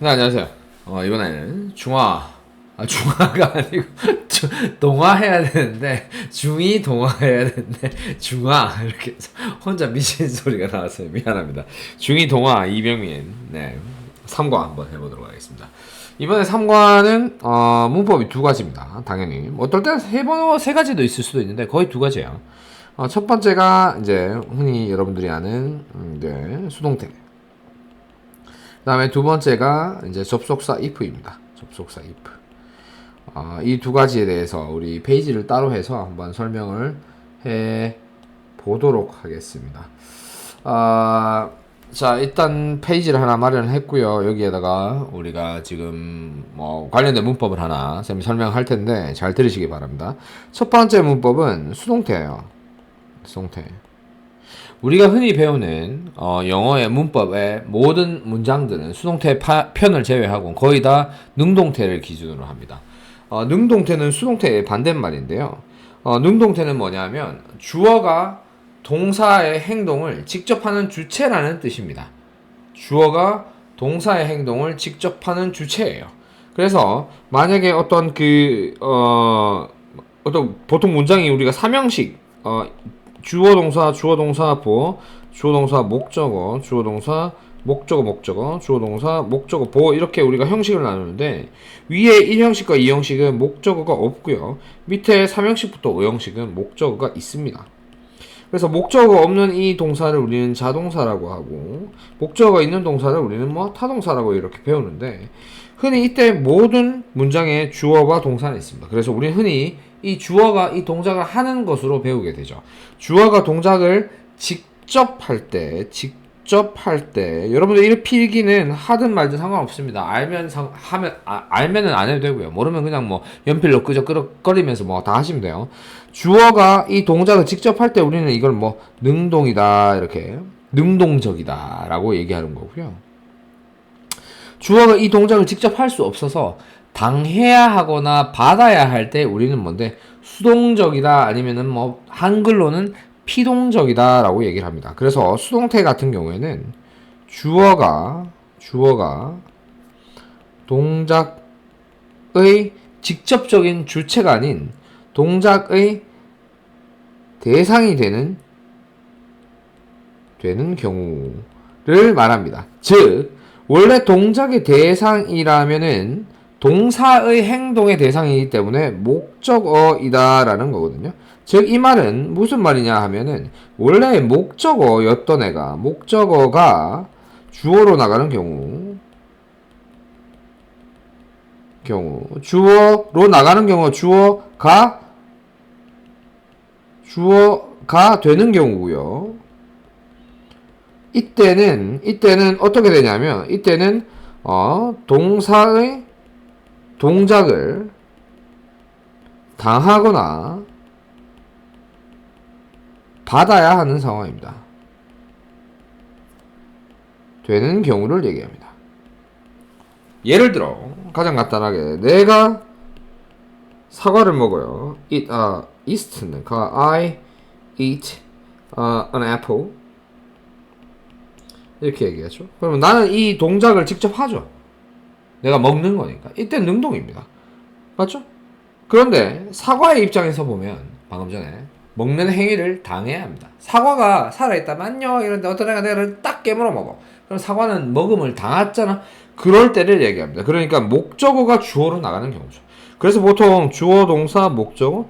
네, 안녕하세요. 이번에는 중화가 아니고, 동화 해야 되는데, 중이 동화 해야 되는데, 중화, 이렇게 해서 혼자 미친 소리가 나왔어요. 미안합니다. 중이 동화 이병민, 네. 3과 한번 해보도록 하겠습니다. 이번에 3과는, 문법이 두 가지입니다. 당연히. 어떨 때는 세 가지도 있을 수도 있는데, 거의 두 가지예요. 첫 번째가, 이제, 흔히 여러분들이 아는, 수동태. 그 다음에 두 번째가 이제 접속사 if입니다. 접속사 if. 이 두 가지에 대해서 우리 페이지를 따로 해서 한번 설명을 해 보도록 하겠습니다. 자, 일단 페이지를 하나 마련했고요. 여기에다가 우리가 지금 뭐 관련된 문법을 하나 쌤이 설명할 텐데 잘 들으시기 바랍니다. 첫 번째 문법은 수동태예요. 수동태. 우리가 흔히 배우는 영어의 문법의 모든 문장들은 수동태 편을 제외하고 거의 다 능동태를 기준으로 합니다. 능동태는 수동태의 반대말인데요. 능동태는 뭐냐면 주어가 동사의 행동을 직접 하는 주체라는 뜻입니다. 주어가 동사의 행동을 직접 하는 주체예요. 그래서 만약에 어떤 보통 문장이 우리가 삼형식 주어 동사 보어 주어 동사 목적어 주어 동사 목적어 주어 동사 목적어 보어 이렇게 우리가 형식을 나누는데 위에 1형식과 2형식은 목적어가 없고요. 밑에 3형식부터 5형식은 목적어가 있습니다. 그래서 목적어가 없는 이 동사를 우리는 자동사라고 하고 목적어가 있는 동사를 우리는 뭐 타동사라고 이렇게 배우는데 흔히 이때 모든 문장에 주어와 동사는 있습니다. 그래서 우리는 흔히 이 주어가 이 동작을 하는 것으로 배우게 되죠. 주어가 동작을 직접 할 때, 여러분들 이 필기는 하든 말든 상관없습니다. 알면은 안 해도 되고요. 모르면 그냥 뭐 연필로 끄적끄적거리면서 뭐 다 하시면 돼요. 주어가 이 동작을 직접 할 때 우리는 이걸 뭐 능동이다, 이렇게 능동적이다 라고 얘기하는 거고요. 주어가 이 동작을 직접 할 수 없어서 당해야 하거나 받아야 할 때 우리는 뭔데 수동적이다 아니면은 뭐 한글로는 피동적이다 라고 얘기를 합니다. 그래서 수동태 같은 경우에는 주어가 동작의 직접적인 주체가 아닌 동작의 대상이 되는 경우를 말합니다. 즉 원래 동작의 대상이라면은 동사의 행동의 대상이기 때문에 목적어이다라는 거거든요. 즉 이 말은 무슨 말이냐 하면은 원래 목적어였던 애가 목적어가 주어로 나가는 주어로 나가는 경우 주어가 되는 경우고요. 이때는 어떻게 되냐면 이때는 동사의 동작을 당하거나 받아야 하는 상황입니다. 되는 경우를 얘기합니다. 예를 들어 가장 간단하게 내가 사과를 먹어요. eat는 I eat an apple 이렇게 얘기하죠. 그러면 나는 이 동작을 직접 하죠. 내가 먹는 거니까. 이때는 능동입니다. 맞죠? 그런데 사과의 입장에서 보면 방금 전에 먹는 행위를 당해야 합니다. 사과가 살아있다면요 이런데 어떤 애가 내가 딱 깨물어 먹어. 그럼 사과는 먹음을 당했잖아. 그럴 때를 얘기합니다. 그러니까 목적어가 주어로 나가는 경우죠. 그래서 보통 주어 동사 목적어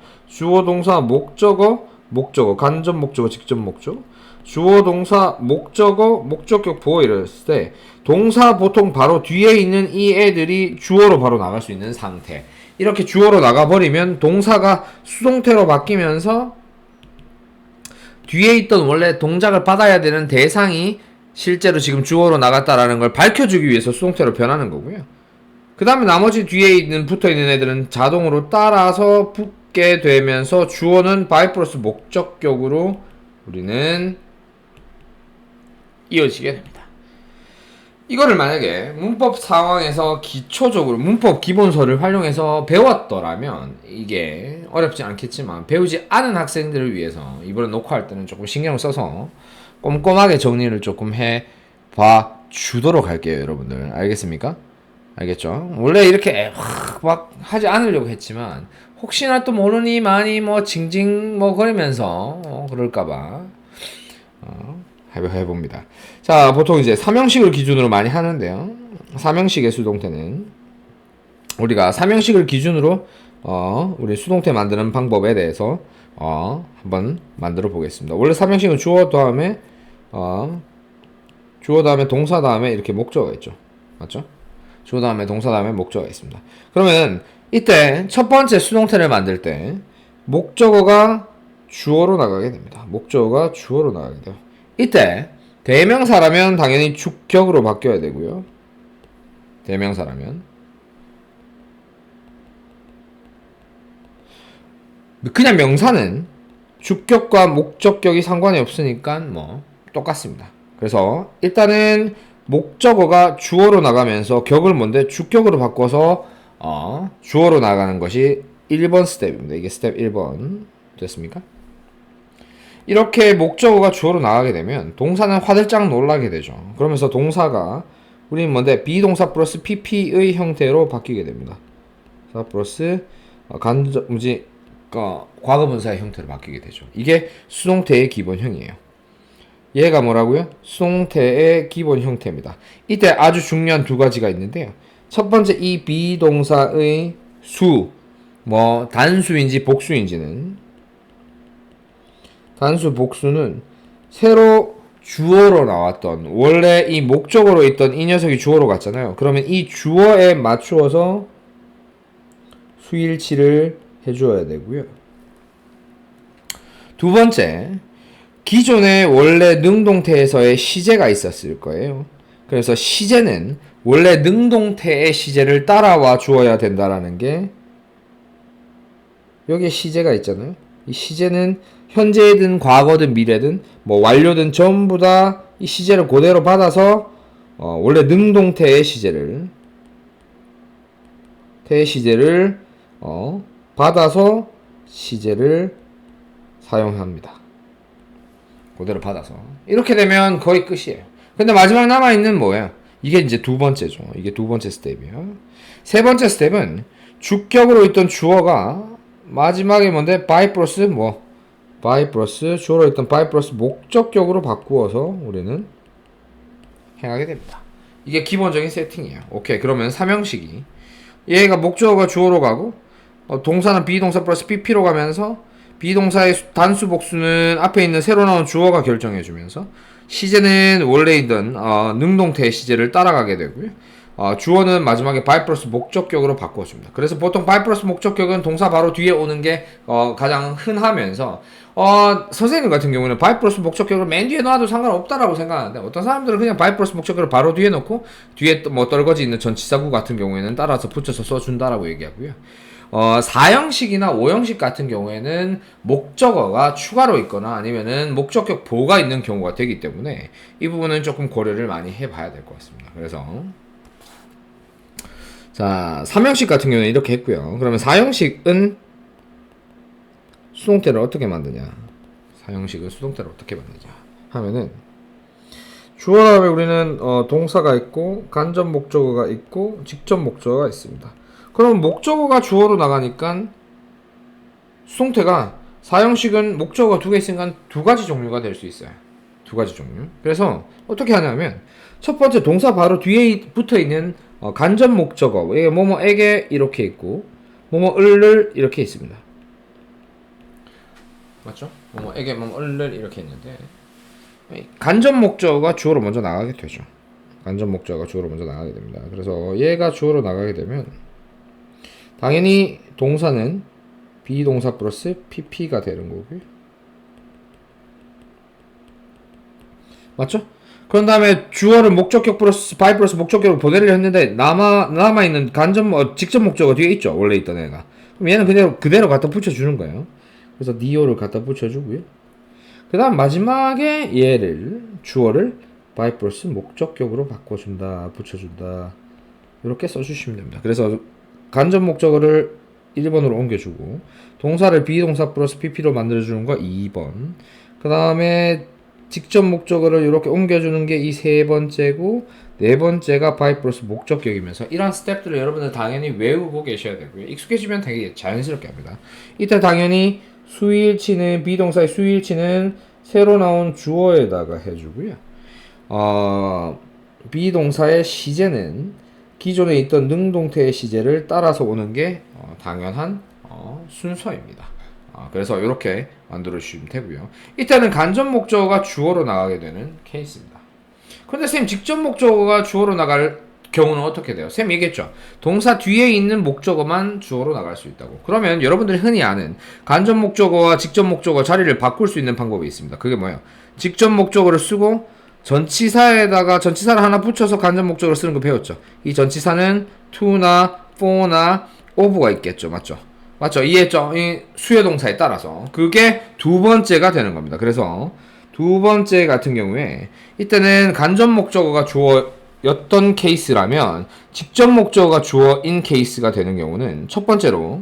간접 목적어 직접 목적어 주어 동사 목적어 목적격 보어 이랬을 때 동사 보통 바로 뒤에 있는 이 애들이 주어로 바로 나갈 수 있는 상태. 이렇게 주어로 나가버리면 동사가 수동태로 바뀌면서 뒤에 있던 원래 동작을 받아야 되는 대상이 실제로 지금 주어로 나갔다라는 걸 밝혀주기 위해서 수동태로 변하는 거고요. 그 다음에 나머지 뒤에 붙어있는 애들은 자동으로 따라서 붙게 되면서 주어는 by 플러스 목적격으로 우리는 이어지게 됩니다. 이거를 만약에 문법 상황에서 기초적으로 문법 기본서를 활용해서 배웠더라면 이게 어렵지 않겠지만 배우지 않은 학생들을 위해서 이번에 녹화할 때는 조금 신경을 써서 꼼꼼하게 정리를 조금 해봐 주도록 할게요. 여러분들 알겠습니까? 알겠죠? 원래 이렇게 막 하지 않으려고 했지만 혹시나 또 모르니 많이 뭐 징징 뭐 거리면서 그럴까봐 해봅니다. 자, 보통 이제 삼형식을 기준으로 많이 하는데요. 삼형식의 수동태는 우리가 삼형식을 기준으로 우리 수동태 만드는 방법에 대해서 한번 만들어 보겠습니다. 원래 삼형식은 주어 다음에 동사 다음에 이렇게 목적어가 있죠. 맞죠? 주어 다음에 동사 다음에 목적어가 있습니다. 그러면 이때 첫 번째 수동태를 만들 때 목적어가 주어로 나가게 됩니다. 목적어가 주어로 나가게 돼요. 이때 대명사라면 당연히 주격으로 바뀌어야 되고요. 대명사라면 그냥 명사는 주격과 목적격이 상관이 없으니까 뭐 똑같습니다. 그래서 일단은 목적어가 주어로 나가면서 격을 뭔데 주격으로 바꿔서 주어로 나가는 것이 1번 스텝입니다. 이게 스텝 1번 됐습니까? 이렇게 목적어가 주어로 나가게 되면 동사는 화들짝 놀라게 되죠. 그러면서 동사가 우리는 뭔데 비동사 플러스 pp의 형태로 바뀌게 됩니다. 플러스 과거분사의 형태로 바뀌게 되죠. 이게 수동태의 기본형이에요. 얘가 뭐라고요? 수동태의 기본 형태입니다. 이때 아주 중요한 두 가지가 있는데요. 첫 번째 이 비동사의 뭐 단수인지 복수인지는 단수 복수는 새로 주어로 나왔던 원래 이 목적어로 있던 이 녀석이 주어로 갔잖아요. 그러면 이 주어에 맞추어서 수일치를 해줘야 되고요. 두 번째, 기존에 원래 능동태에서의 시제가 있었을 거예요. 그래서 시제는 원래 능동태의 시제를 따라와 주어야 된다라는 게 여기에 시제가 있잖아요. 이 시제는 현재든 과거든 미래든 뭐 완료든 전부 다 이 시제를 그대로 받아서 원래 능동태의 시제를 받아서 시제를 사용합니다. 그대로 받아서 이렇게 되면 거의 끝이에요. 근데 마지막 남아있는 뭐예요? 이게 이제 두 번째죠. 이게 두 번째 스텝이에요. 세 번째 스텝은 주격으로 있던 주어가 마지막에 뭔데 by 플러스 주어로 있던 by 플러스 목적격으로 바꾸어서 우리는 행하게 됩니다. 이게 기본적인 세팅이에요. 오케이, 그러면 삼형식이 얘가 목적어가 주어로 가고 동사는 비동사 플러스 pp로 가면서 비동사의 단수 복수는 앞에 있는 새로 나온 주어가 결정해주면서 시제는 원래 있던 능동태의 시제를 따라가게 되고요. 주어는 마지막에 by 플러스 목적격으로 바꿔줍니다. 그래서 보통 by 플러스 목적격은 동사 바로 뒤에 오는 게 가장 흔하면서 선생님 같은 경우는 by 플러스 목적격을 맨 뒤에 놔도 상관없다라고 생각하는데 어떤 사람들은 그냥 by 플러스 목적격을 바로 뒤에 놓고 뒤에 뭐 떨거지 있는 전치사구 같은 경우에는 따라서 붙여서 써준다라고 얘기하고요. 4형식이나 5형식 같은 경우에는 목적어가 추가로 있거나 아니면은 목적격 보가 있는 경우가 되기 때문에 이 부분은 조금 고려를 많이 해봐야 될 것 같습니다. 그래서 자, 3형식 같은 경우는 이렇게 했고요. 그러면 4형식은 수동태를 어떻게 만드냐? 4형식은 수동태를 어떻게 만드냐? 하면은 주어 다음에 우리는 동사가 있고 간접 목적어가 있고 직접 목적어가 있습니다. 그럼 목적어가 주어로 나가니까 수동태가 4형식은 목적어가 두 개 있으니까 두 가지 종류가 될 수 있어요. 두 가지 종류. 그래서 어떻게 하냐면 첫 번째 동사 바로 뒤에 붙어 있는 간접 목적어 뭐뭐에게 이렇게 있고 뭐뭐을 이렇게 있습니다. 맞죠? 뭐뭐에게 뭐뭐을 이렇게 있는데 간접 목적어가 주어로 먼저 나가게 되죠. 간접 목적어가 주어로 먼저 나가게 됩니다. 그래서 얘가 주어로 나가게 되면 당연히 동사는 비동사 플러스 pp가 되는 거고요. 맞죠? 그런 다음에 주어를 목적격 플러스 by 플러스 목적격으로 보내려 했는데 남아있는 직접 목적어 뒤에 있죠. 원래 있던 애가. 그럼 얘는 그대로 갖다 붙여주는 거예요. 그래서 니오를 갖다 붙여주고요. 그 다음 마지막에 주어를 by 플러스 목적격으로 붙여준다. 이렇게 써주시면 됩니다. 그래서 간접 목적어를 1번으로 옮겨주고 동사를 비동사 플러스 pp로 만들어주는 거 2번. 그 다음에 직접 목적어를 이렇게 옮겨주는 게 이 세 번째고, 네 번째가 by 플러스 목적격이면서 이런 스텝들을 여러분들 당연히 외우고 계셔야 되고요. 익숙해지면 되게 자연스럽게 합니다. 이때 당연히 수일치는 비동사의 수일치는 새로 나온 주어에다가 해주고요. 비동사의 시제는 기존에 있던 능동태의 시제를 따라서 오는 게 당연한 순서입니다. 그래서 이렇게 만들어 주시면 되고요. 이때는 간접 목적어가 주어로 나가게 되는 케이스입니다. 그런데 쌤 직접 목적어가 주어로 나갈 경우는 어떻게 돼요? 쌤 얘기했죠. 동사 뒤에 있는 목적어만 주어로 나갈 수 있다고. 그러면 여러분들이 흔히 아는 간접 목적어와 직접 목적어 자리를 바꿀 수 있는 방법이 있습니다. 그게 뭐예요? 직접 목적어를 쓰고 전치사에다가 전치사를 하나 붙여서 간접 목적어를 쓰는 거 배웠죠. 이 전치사는 to나 for나 of가 있겠죠. 맞죠? 맞죠? 이해했죠? 이 수요 동사에 따라서 그게 두 번째가 되는 겁니다. 그래서 두 번째 같은 경우에 이때는 간접 목적어가 주어였던 케이스라면 직접 목적어가 주어인 케이스가 되는 경우는 첫 번째로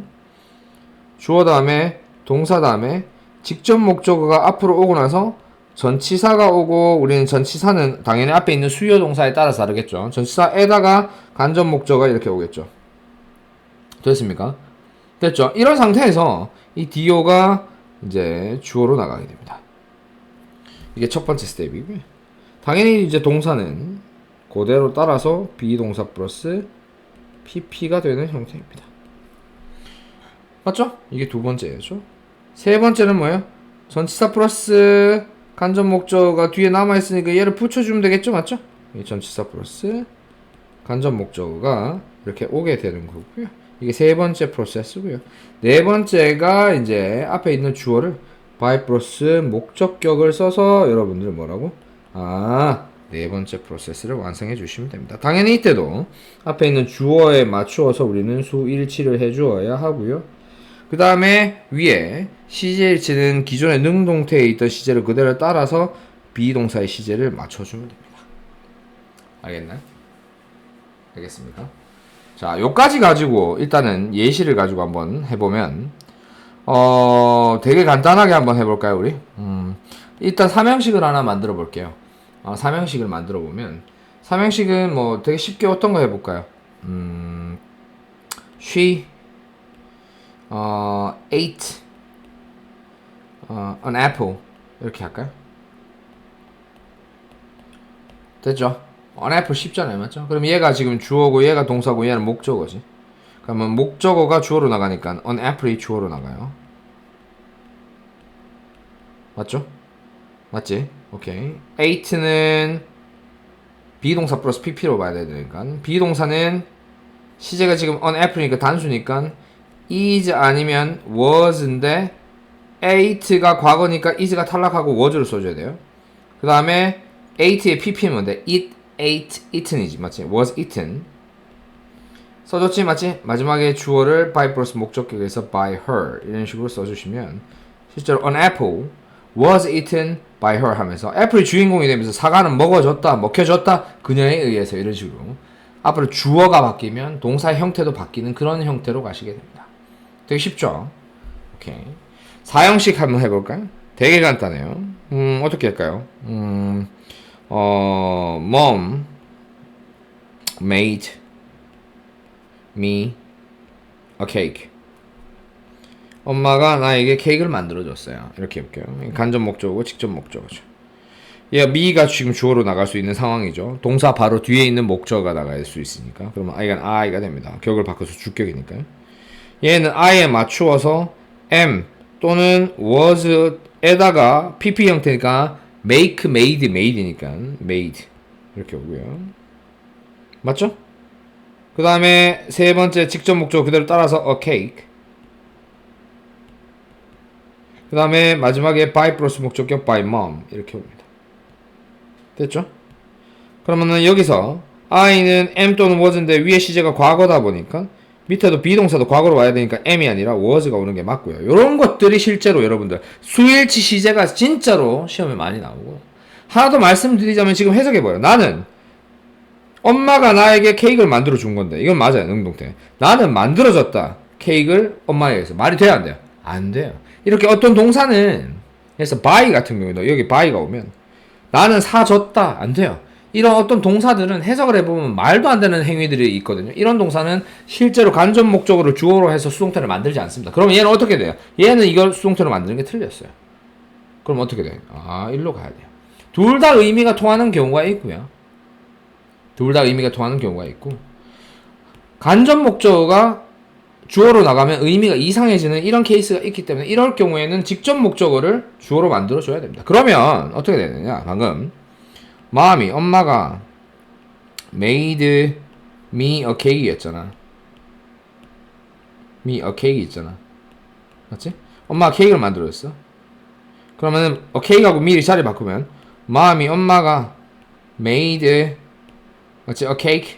주어 다음에 동사 다음에 직접 목적어가 앞으로 오고 나서 전치사가 오고, 우리는 전치사는 당연히 앞에 있는 수요 동사에 따라서 다르겠죠. 전치사에다가 간접 목적어가 이렇게 오겠죠. 됐습니까? 됐죠? 이런 상태에서 이 DO가 이제 주어로 나가게 됩니다. 이게 첫 번째 스텝이고요. 당연히 이제 동사는 그대로 따라서 비동사 플러스 PP가 되는 형태입니다. 맞죠? 이게 두 번째죠. 세 번째는 뭐예요? 전치사 플러스 간접 목적어가 뒤에 남아있으니까 얘를 붙여주면 되겠죠? 맞죠? 이 전치사 플러스 간접 목적어가 이렇게 오게 되는 거고요. 이게 세 번째 프로세스고요. 네 번째가 이제 앞에 있는 주어를 by 플러스 목적격을 써서 여러분들 뭐라고? 네 번째 프로세스를 완성해 주시면 됩니다. 당연히 이때도 앞에 있는 주어에 맞추어서 우리는 수일치를 해 주어야 하고요. 그 다음에 위에 시제일치는 기존의 능동태에 있던 시제를 그대로 따라서 비동사의 시제를 맞춰주면 됩니다. 알겠나요? 알겠습니까? 자, 요까지 가지고 일단은 예시를 가지고 한번 해보면 되게 간단하게 한번 해볼까요, 우리? 일단 삼형식을 하나 만들어 볼게요. 삼형식을 만들어 보면 삼형식은 뭐 되게 쉽게 어떤 거 해볼까요? she ate an apple 이렇게 할까요? 됐죠? an apple 쉽잖아요, 맞죠? 그럼 얘가 지금 주어고 얘가 동사고 얘는 목적어지. 그러면 목적어가 주어로 나가니까 an apple이 주어로 나가요. 맞죠? 맞지? 오케이. ate는 비동사 플러스 pp로 봐야 되니까 비동사는 시제가 지금 an apple이니까 단수니까 is 아니면 was인데 ate가 과거니까 is가 탈락하고 was를 써줘야 돼요. 그 다음에 ate의 pp는 뭔데? it, ate, eaten이지 맞지? was eaten 써줬지 맞지? 마지막에 주어를 by 플러스 목적격에서 by her 이런 식으로 써주시면 실제로 an apple was eaten by her 하면서 애플이 주인공이 되면서 사과는 먹어졌다, 먹혀졌다 그녀에 의해서 이런 식으로 앞으로 주어가 바뀌면 동사의 형태도 바뀌는 그런 형태로 가시게 됩니다. 되게 쉽죠? 오케이. 사형식 한번 해볼까요? 되게 간단해요. 어떻게 할까요? Mom made me a cake. 엄마가 나에게 케이크를 만들어줬어요. 이렇게 해볼게요. 간접 목적어고 직접 목적어죠. 얘가 me가 지금 주어로 나갈 수 있는 상황이죠. 동사 바로 뒤에 있는 목적어가 나갈 수 있으니까. 그러면 I가 됩니다. 격을 바꿔서 주격이니까요. 얘는 I에 맞추어서 am 또는 was에다가 PP 형태니까 make, made, made니까 made 이렇게 오고요. 맞죠? 그 다음에 세 번째 직접 목적어 그대로 따라서 a cake. 그 다음에 마지막에 by 플러스 목적격 by mom 이렇게 옵니다. 됐죠? 그러면은 여기서 I는 am 또는 was인데 위에 시제가 과거다 보니까 밑에도 비동사도 과거로 와야 되니까 am이 아니라 was가 오는 게 맞고요. 이런 것들이 실제로 여러분들 수일치 시제가 진짜로 시험에 많이 나오고 하나 더 말씀드리자면 지금 해석해봐요. 나는 엄마가 나에게 케이크를 만들어 준 건데 이건 맞아요. 능동태. 나는 만들어줬다. 케이크를 엄마에 의해서. 말이 돼요? 안 돼요? 안 돼요. 이렇게 어떤 동사는 그래서 by 같은 경우도 여기 by가 오면 나는 사줬다. 안 돼요. 이런 어떤 동사들은 해석을 해보면 말도 안 되는 행위들이 있거든요. 이런 동사는 실제로 간접 목적으로 주어로 해서 수동태를 만들지 않습니다. 그러면 얘는 어떻게 돼요? 얘는 이걸 수동태로 만드는 게 틀렸어요. 그럼 어떻게 돼요? 일로 가야 돼요. 둘 다 의미가 통하는 경우가 있고요. 둘 다 의미가 통하는 경우가 있고, 간접 목적어가 주어로 나가면 의미가 이상해지는 이런 케이스가 있기 때문에 이럴 경우에는 직접 목적어를 주어로 만들어줘야 됩니다. 그러면 어떻게 되느냐? 방금 엄마가 made me a cake 였잖아. me a cake 있잖아. 맞지? 엄마가 케이크를 만들어줬어. 그러면은 a cake하고 me를 자리 바꾸면 엄마가 made 맞지? a cake.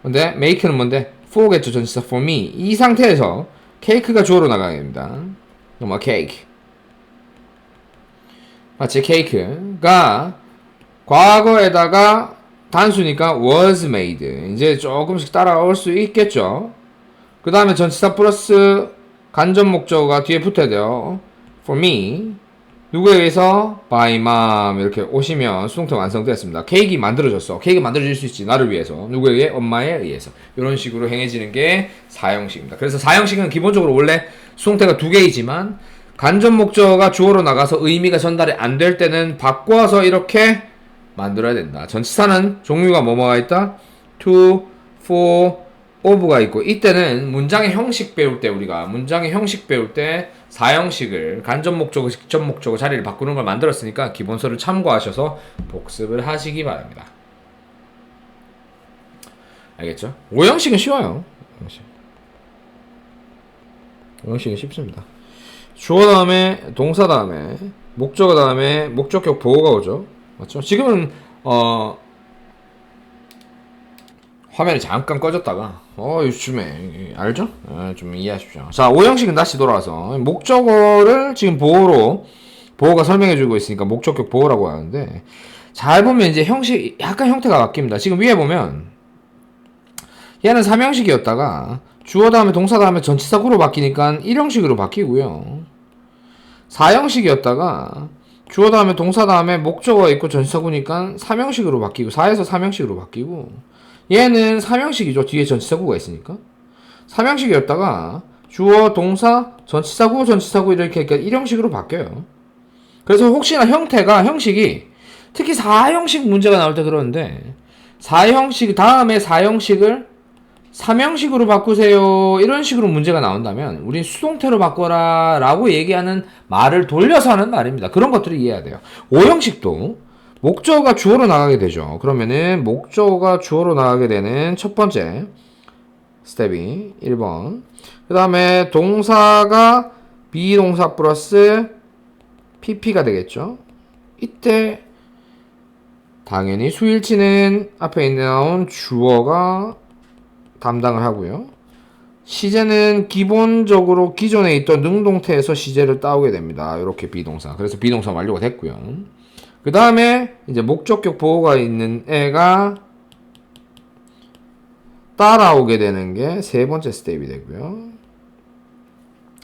근데 make는 뭔데? for겠죠. 전치사 for me. 이 상태에서 케이크가 주어로 나가야 됩니다. 그럼 a cake. 마치 케이크가 과거에다가 단수니까 was made. 이제 조금씩 따라올 수 있겠죠. 그 다음에 전치사 플러스 간접 목적어가 뒤에 붙어야 돼요. for me. 누구에 의해서? by mom. 이렇게 오시면 수동태 완성되었습니다. 케이크 만들어졌어. 케이크 만들어질 수 있지. 나를 위해서. 누구에 의해? 엄마에 의해서. 이런 식으로 행해지는 게 사형식입니다. 그래서 사형식은 기본적으로 원래 수동태가 두 개이지만 간접 목적어가 주어로 나가서 의미가 전달이 안 될 때는 바꿔서 이렇게 만들어야 된다. 전치사는 종류가 뭐뭐가 있다? to, for, of가 있고, 이때는 문장의 형식 배울 때 우리가 문장의 형식 배울 때 사형식을 간접 목적어, 직접 목적어 자리를 바꾸는 걸 만들었으니까 기본서를 참고하셔서 복습을 하시기 바랍니다. 알겠죠? 5형식은 쉬워요. 5형식은 쉽습니다. 주어 다음에 동사 다음에 목적어 다음에 목적격 보호가 오죠. 맞죠? 지금은 화면이 잠깐 꺼졌다가 요즘에 알죠? 좀 이해하십시오. 자, 5형식은 다시 돌아와서 목적어를 지금 보호가 설명해주고 있으니까 목적격 보호라고 하는데, 잘 보면 이제 형식 약간 형태가 바뀝니다. 지금 위에 보면 얘는 3형식이었다가 주어 다음에 동사 다음에 전치사구로 바뀌니까 1형식으로 바뀌고요. 4형식이었다가 주어 다음에 동사 다음에 목적어가 있고 전치사구니까 3형식으로 바뀌고 4에서 3형식으로 바뀌고, 얘는 3형식이죠. 뒤에 전치사구가 있으니까. 3형식이었다가 주어, 동사, 전치사구 이렇게 1형식으로 바뀌어요. 그래서 혹시나 형식이 특히 4형식 문제가 나올 때 그러는데, 4형식 다음에 4형식을 3형식으로 바꾸세요. 이런 식으로 문제가 나온다면 우린 수동태로 바꿔라 라고 얘기하는 말을 돌려서 하는 말입니다. 그런 것들을 이해해야 돼요. 5형식도 목적어가 주어로 나가게 되죠. 그러면은 목적어가 주어로 나가게 되는 첫 번째 스텝이 1번. 그 다음에 동사가 비동사 플러스 pp가 되겠죠. 이때 당연히 수일치는 앞에 나온 주어가 담당을 하고요. 시제는 기본적으로 기존에 있던 능동태에서 시제를 따오게 됩니다. 이렇게 비동사. 그래서 비동사 완료가 됐고요. 그 다음에 이제 목적격 보호가 있는 애가 따라오게 되는 게 세 번째 스텝이 되고요.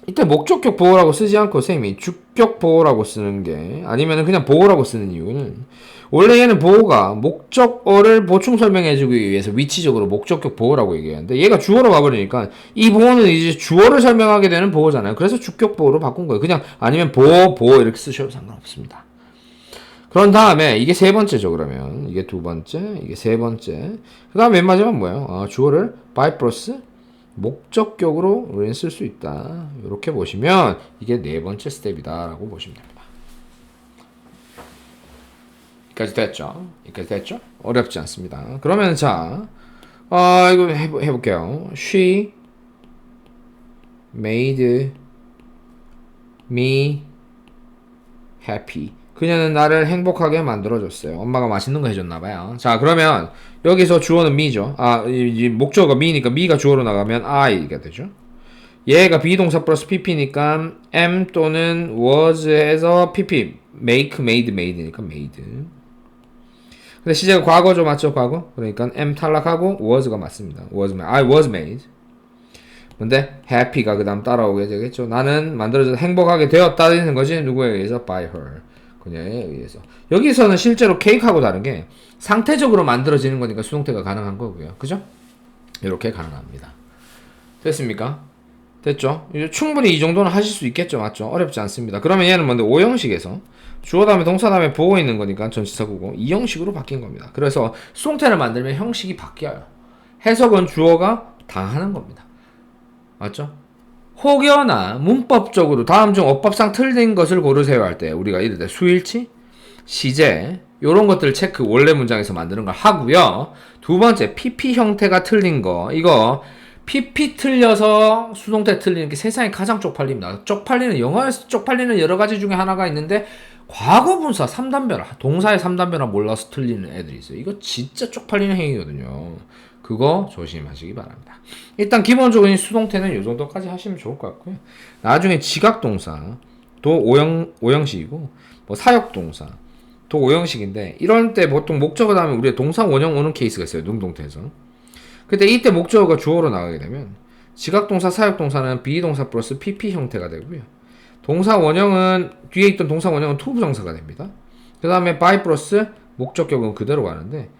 이때 목적격 보호라고 쓰지 않고 쌤이 주격 보호라고 쓰는 게, 아니면 그냥 보호라고 쓰는 이유는, 원래 얘는 보호가 목적어를 보충 설명해주기 위해서 위치적으로 목적격 보호라고 얘기하는데, 얘가 주어로 가버리니까 이 보호는 이제 주어를 설명하게 되는 보호잖아요. 그래서 주격 보호로 바꾼 거예요. 그냥 아니면 보호 이렇게 쓰셔도 상관없습니다. 그런 다음에 이게 세 번째죠. 그러면 이게 두 번째, 이게 세 번째. 그 다음 맨 마지막 뭐예요? 주어를 by 플러스 목적격으로 우리는 쓸 수 있다. 이렇게 보시면 이게 네 번째 스텝이다 라고 보시면 됩니다. 여기까지 됐죠? 어렵지 않습니다. 그러면 자, 이거 해볼게요. She made me happy. 그녀는 나를 행복하게 만들어줬어요. 엄마가 맛있는 거 해줬나봐요. 자, 그러면 여기서 주어는 me죠. 이 목적어가 me니까 me가 주어로 나가면 I가 되죠. 얘가 비동사 플러스 pp니까 am 또는 was에서 pp, made니까 made. 근데 시제가 과거죠, 맞죠? 과거. 그러니까 am 탈락하고 was가 맞습니다. I was made. 근데 happy가 그 다음 따라오게 되겠죠. 나는 만들어져서 행복하게 되었다는 것이 누구에 의해서? by her. 그녀에 의해서. 여기서는 실제로 케이크하고 다른 게 상태적으로 만들어지는 거니까 수동태가 가능한 거고요. 그죠? 이렇게 가능합니다. 됐습니까? 됐죠? 이제 충분히 이 정도는 하실 수 있겠죠? 맞죠? 어렵지 않습니다. 그러면 얘는 뭔데? 5형식에서 주어 다음에 동사 다음에 보고 있는 거니까 전치사구고 이 형식으로 바뀐 겁니다. 그래서 수동태를 만들면 형식이 바뀌어요. 해석은 주어가 다 하는 겁니다. 맞죠? 혹여나 문법적으로 다음 중 어법상 틀린 것을 고르세요 할 때 우리가 이럴 때 수일치, 시제 요런 것들 체크 원래 문장에서 만드는 걸 하고요. 두 번째 PP 형태가 틀린 거 이거 PP 틀려서 수동태 틀리는 게 세상에 가장 쪽팔립니다. 쪽팔리는 영어에서 쪽팔리는 여러 가지 중에 하나가 있는데 과거분사 3단변 동사의 3단변화 몰라서 틀리는 애들이 있어요. 이거 진짜 쪽팔리는 행위거든요. 그거 조심하시기 바랍니다. 일단 기본적인 수동태는 이 정도까지 하시면 좋을 것 같고요. 나중에 지각동사 도 5형식이고 뭐 사역동사 도 5형식인데 이럴 때 보통 목적어 다음에 우리가 동사 원형 오는 케이스가 있어요. 능동태에서. 근데 이때 목적어가 주어로 나가게 되면 지각동사, 사역동사는 비동사 플러스 PP 형태가 되고요. 동사 원형은 뒤에 있던 동사 원형은 투부정사가 됩니다. 그 다음에 by 플러스 목적격은 그대로 가는데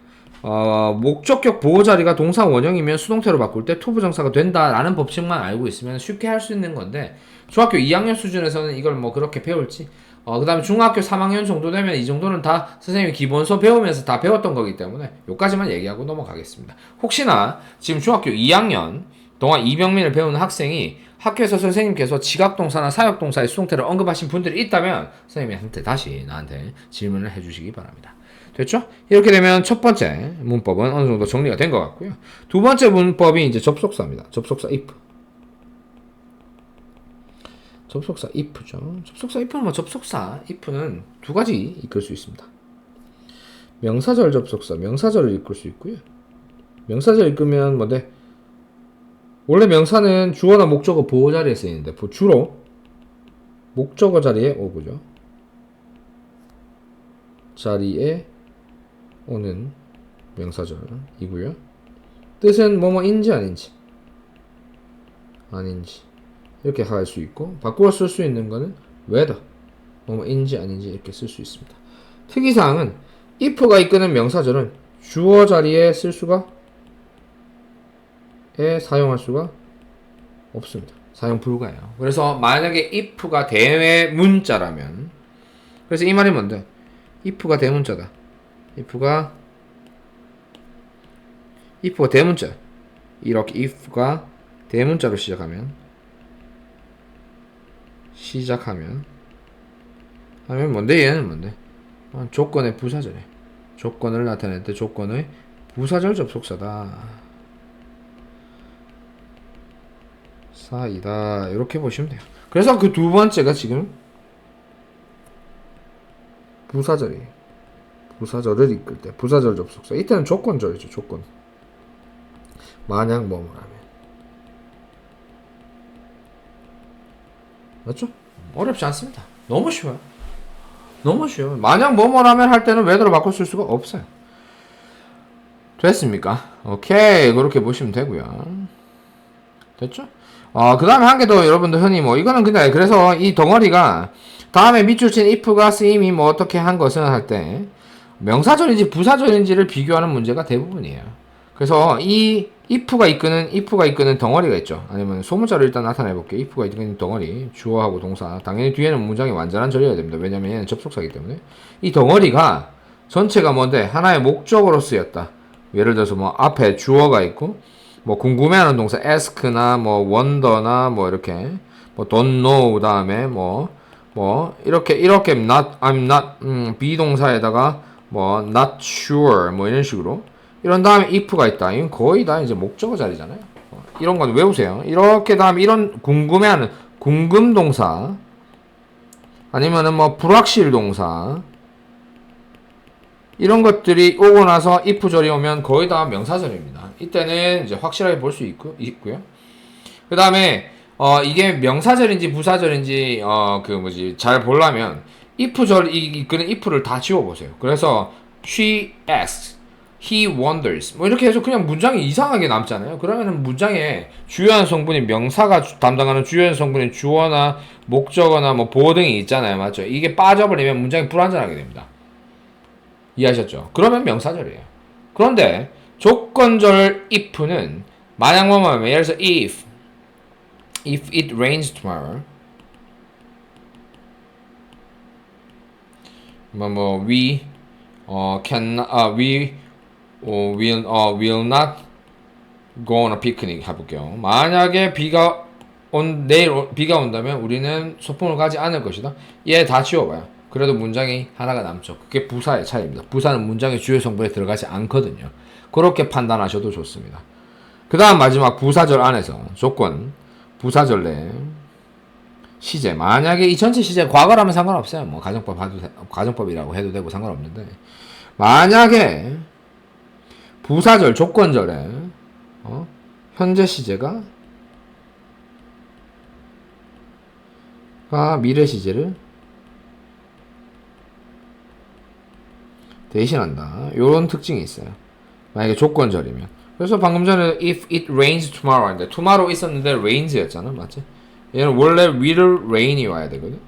목적격 보호 자리가 동사 원형이면 수동태로 바꿀 때 투부정사가 된다라는 법칙만 알고 있으면 쉽게 할 수 있는 건데 중학교 2학년 수준에서는 이걸 뭐 그렇게 배울지 그 다음에 중학교 3학년 정도 되면 이 정도는 다 선생님이 기본서 배우면서 다 배웠던 거기 때문에 요까지만 얘기하고 넘어가겠습니다. 혹시나 지금 중학교 2학년 동안 이병민을 배우는 학생이 학교에서 선생님께서 지각동사나 사역동사의 수동태를 언급하신 분들이 있다면 선생님한테 다시 나한테 질문을 해주시기 바랍니다. 됐죠? 이렇게 되면 첫 번째 문법은 어느 정도 정리가 된 것 같고요. 두 번째 문법이 이제 접속사입니다. 접속사 if. 접속사 if죠. 접속사 if는 뭐 접속사 if는 두 가지 이끌 수 있습니다. 명사절 접속사, 명사절을 이끌 수 있고요. 명사절 이끌면 뭔데? 원래 명사는 주어나 목적어 보호 자리에 쓰이는데 주로 목적어 자리에 오고죠. 자리에 오는 명사절이고요. 뜻은 뭐뭐인지 아닌지 이렇게 할 수 있고 바꾸어 쓸 수 있는 거는 whether 뭐뭐인지 아닌지 이렇게 쓸 수 있습니다. 특이사항은 if가 이끄는 명사절은 주어 자리에 사용할 수가 없습니다. 사용 불가예요. 그래서 만약에 if가 대문자라면 그래서 이 말이 뭔데? if가 대문자다. if가 대문자. 이렇게 if가 대문자로 시작하면 하면 뭔데? 얘는 뭔데? 조건의 부사절에 조건을 나타낼 때 조건의 부사절 접속사다. 사이다. 이렇게 보시면 돼요. 그래서 그 두 번째가 지금 부사절이에요. 부사절을 이끌 때 부사절 접속사. 이때는 조건절이죠. 조건. 만약 뭐뭐라면. 맞죠? 어렵지 않습니다. 너무 쉬워요. 너무 쉬워요. 만약 뭐뭐라면 할 때는 whether로 바꿀 수가 없어요. 됐습니까? 오케이. 그렇게 보시면 되고요. 됐죠? 그 다음에 한 개 더 여러분들 흔히 이거는 근데 그래서 이 덩어리가 다음에 밑줄 친 if가 쓰임이 어떻게 한 것은 할 때 명사절인지 부사절인지를 비교하는 문제가 대부분이에요. 그래서 이 if가 이끄는 덩어리가 있죠. 아니면 소문자로 일단 나타내 볼게요. if가 이끄는 덩어리, 주어하고 동사. 당연히 뒤에는 문장이 완전한 절이어야 됩니다. 왜냐면 얘는 접속사이기 때문에. 이 덩어리가 전체가 뭔데? 하나의 목적으로 쓰였다. 예를 들어서 앞에 주어가 있고 궁금해하는 동사 ask나 wonder나 이렇게 don't know 다음에 이렇게 I'm not 비동사에다가 not sure 이런 식으로 이런 다음에 if가 있다. 이건 거의 다 이제 목적어 자리잖아요. 이런 건 외우세요. 이렇게 다음에 이런 궁금해하는 궁금 동사 아니면은 불확실 동사 이런 것들이 오고 나서 if절이 오면 거의 다 명사절입니다. 이때는 이제 확실하게 볼 수 있고요. 그 다음에 이게 명사절인지 부사절인지 잘 보려면 if절 이끄는 if를 다 지워보세요. 그래서 she asked he wonders. 뭐 이렇게 해서 그냥 문장이 이상하게 남잖아요. 그러면은 문장에 주요한 성분이 명사가 담당하는 주요한 성분이 주어나 목적어나 뭐 보어 등이 있잖아요. 맞죠? 이게 빠져버리면 문장이 불완전하게 됩니다. 이해하셨죠? 그러면 명사절이에요. 그런데 조건절 if는 만약 뭐면 예를 들어서 if it rains tomorrow we will not go on a picnic 해볼게요. 만약에 내일 비가 온다면 우리는 소풍을 가지 않을 것이다. 얘 다 지워봐요. 그래도 문장이 하나가 남죠. 그게 부사의 차이입니다. 부사는 문장의 주요 성분에 들어가지 않거든요. 그렇게 판단하셔도 좋습니다. 그 다음 마지막 부사절 안에서 조건, 부사절 내 시제. 만약에 이 전체 시제 과거라면 상관없어요. 뭐 가정법이라고 해도 되고 상관없는데 만약에 부사절 조건절에 현재 시제가 미래 시제를 대신한다. 요런 특징이 있어요. 만약에 조건절이면. 그래서 방금 전에 if it rains tomorrow 인데 tomorrow 있었는데 rains였잖아. 맞지? 얘는 원래 will rain이 와야 되거든.